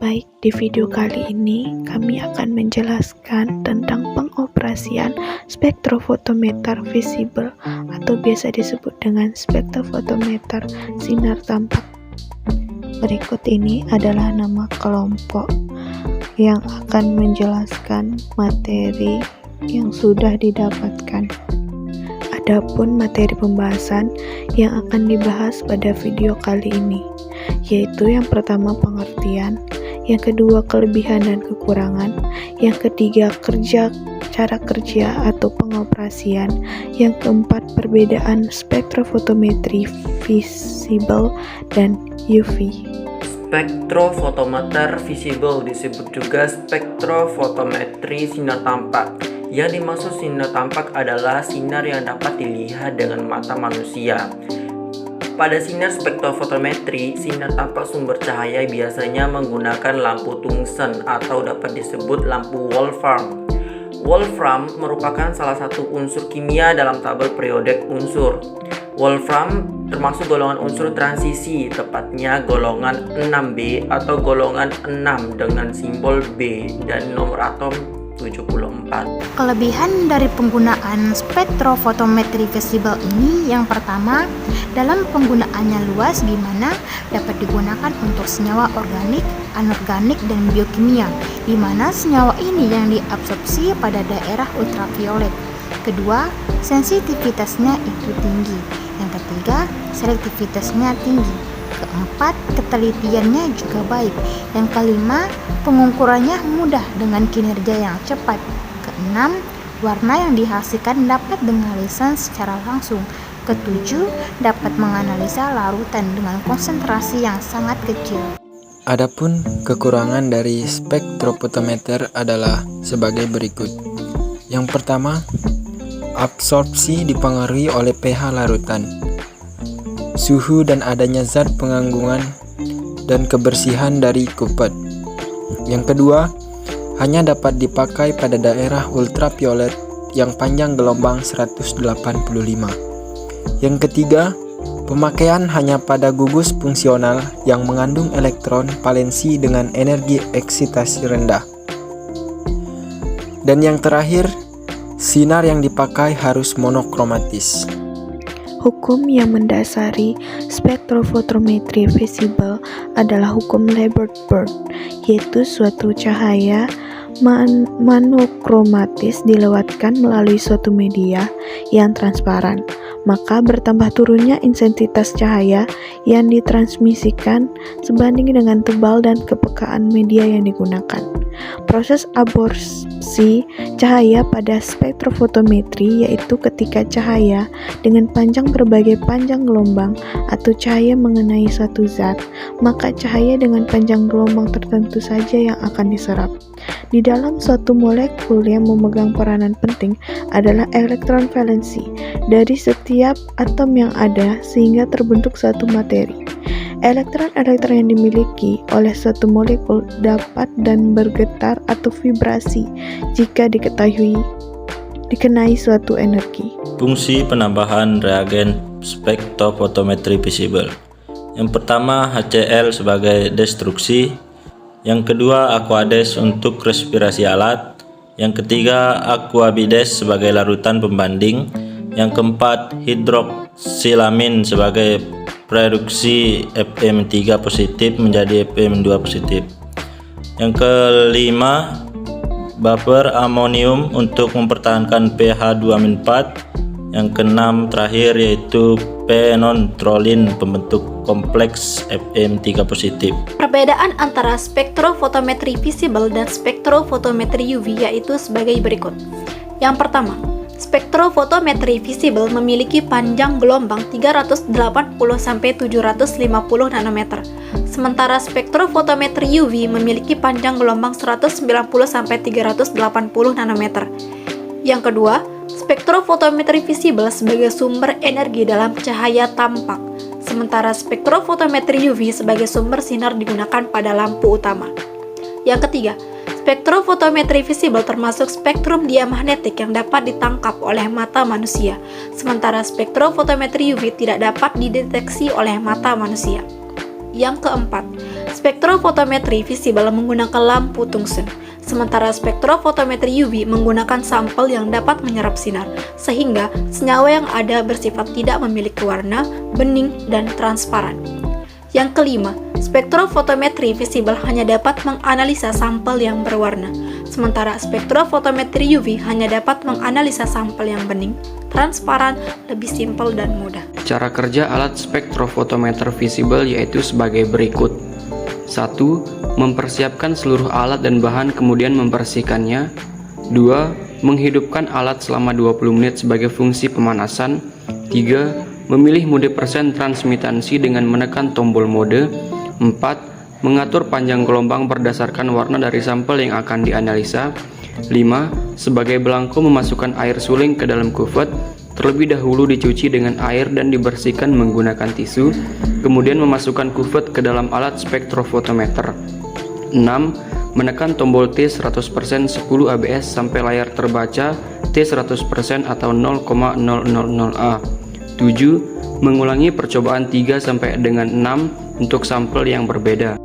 Baik, di video kali ini kami akan menjelaskan tentang pengoperasian spektrofotometer visible atau biasa disebut dengan spektrofotometer sinar tampak. Berikut ini adalah nama kelompok yang akan menjelaskan materi yang sudah didapatkan. Adapun materi pembahasan yang akan dibahas pada video kali ini, yaitu yang pertama pengertian, yang kedua kelebihan dan kekurangan, yang ketiga cara kerja atau pengoperasian, yang keempat perbedaan spektrofotometri visible dan UV. Spektrofotometer visible disebut juga spektrofotometri sinar tampak. Yang dimaksud sinar tampak adalah sinar yang dapat dilihat dengan mata manusia. Pada sinar spektrofotometri, sinar tampak sumber cahaya biasanya menggunakan lampu tungsten atau dapat disebut lampu Wolfram. Wolfram merupakan salah satu unsur kimia dalam tabel periodik unsur. Wolfram termasuk golongan unsur transisi, tepatnya golongan 6B atau golongan 6 dengan simbol B dan nomor atom 74. Kelebihan dari penggunaan spektrofotometri visible ini yang pertama, dalam penggunaannya luas di mana dapat digunakan untuk senyawa organik, anorganik, dan biokimia, di mana senyawa ini yang diabsorpsi pada daerah ultraviolet. Kedua, sensitivitasnya itu tinggi. Yang ketiga, selektivitasnya tinggi. Keempat, ketelitiannya juga baik. Yang kelima, pengukurannya mudah dengan kinerja yang cepat. Keenam, warna yang dihasilkan dapat dianalisa secara langsung. Ketujuh, dapat menganalisa larutan dengan konsentrasi yang sangat kecil. Adapun kekurangan dari spektrofotometer adalah sebagai berikut. Yang pertama, absorpsi dipengaruhi oleh pH larutan, suhu dan adanya zat pengangguran dan kebersihan dari kupat. Yang kedua, hanya dapat dipakai pada daerah ultraviolet yang panjang gelombang 185. Yang ketiga, pemakaian hanya pada gugus fungsional yang mengandung elektron valensi dengan energi eksitasi rendah. Dan yang terakhir, sinar yang dipakai harus monokromatis. Hukum yang mendasari spektrofotometri visible adalah hukum Lambert-Bird, yaitu suatu cahaya monokromatis dilewatkan melalui suatu media yang transparan, maka bertambah turunnya intensitas cahaya yang ditransmisikan sebanding dengan tebal dan kepekaan media yang digunakan. Proses absorpsi cahaya pada spektrofotometri yaitu ketika cahaya dengan panjang berbagai panjang gelombang atau cahaya mengenai suatu zat, maka cahaya dengan panjang gelombang tertentu saja yang akan diserap. Di dalam suatu molekul yang memegang peranan penting adalah elektron valensi dari setiap atom yang ada sehingga terbentuk suatu materi. Elektron-elektron yang dimiliki oleh suatu molekul dapat dan bergetar atau vibrasi jika dikenai suatu energi. Fungsi penambahan reagen spektrofotometri visible. Yang pertama, HCl sebagai destruksi. Yang kedua, aquades untuk respirasi alat. Yang ketiga, aquabides sebagai larutan pembanding. Yang keempat, hidroksilamin sebagai reduksi FM3 positif menjadi FM2 positif. Yang kelima, buffer amonium untuk mempertahankan pH 2-4. Yang keenam terakhir yaitu phenolphthalein pembentuk kompleks FM3 positif. Perbedaan antara spektrofotometri visible dan spektrofotometri UV yaitu sebagai berikut. Yang pertama, spektrofotometri visible memiliki panjang gelombang 380-750 nanometer, sementara spektrofotometri UV memiliki panjang gelombang 190-380 nanometer. Yang kedua, spektrofotometri visible sebagai sumber energi dalam cahaya tampak, sementara spektrofotometri UV sebagai sumber sinar digunakan pada lampu utama. Yang ketiga, spektrofotometri visible termasuk spektrum diamagnetik yang dapat ditangkap oleh mata manusia, sementara spektrofotometri UV tidak dapat dideteksi oleh mata manusia. Yang keempat, spektrofotometri visible menggunakan lampu tungsten, sementara spektrofotometri UV menggunakan sampel yang dapat menyerap sinar, sehingga senyawa yang ada bersifat tidak memiliki warna, bening, dan transparan. Yang kelima, spektrofotometri visible hanya dapat menganalisa sampel yang berwarna, sementara spektrofotometri UV hanya dapat menganalisa sampel yang bening, transparan, lebih simpel, dan mudah. Cara kerja alat spektrofotometer visible yaitu sebagai berikut. 1. Mempersiapkan seluruh alat dan bahan kemudian membersihkannya. 2. Menghidupkan alat selama 20 menit sebagai fungsi pemanasan. 3. Memilih mode persen transmitansi dengan menekan tombol mode. 4. Mengatur panjang gelombang berdasarkan warna dari sampel yang akan dianalisa. 5. Sebagai belangko memasukkan air suling ke dalam kuvet, terlebih dahulu dicuci dengan air dan dibersihkan menggunakan tisu, kemudian memasukkan kuvet ke dalam alat spektrofotometer. 6. Menekan tombol T 100% 10 ABS sampai layar terbaca T 100% atau 0,000A. 7. Mengulangi percobaan 3 sampai dengan 6 untuk sampel yang berbeda.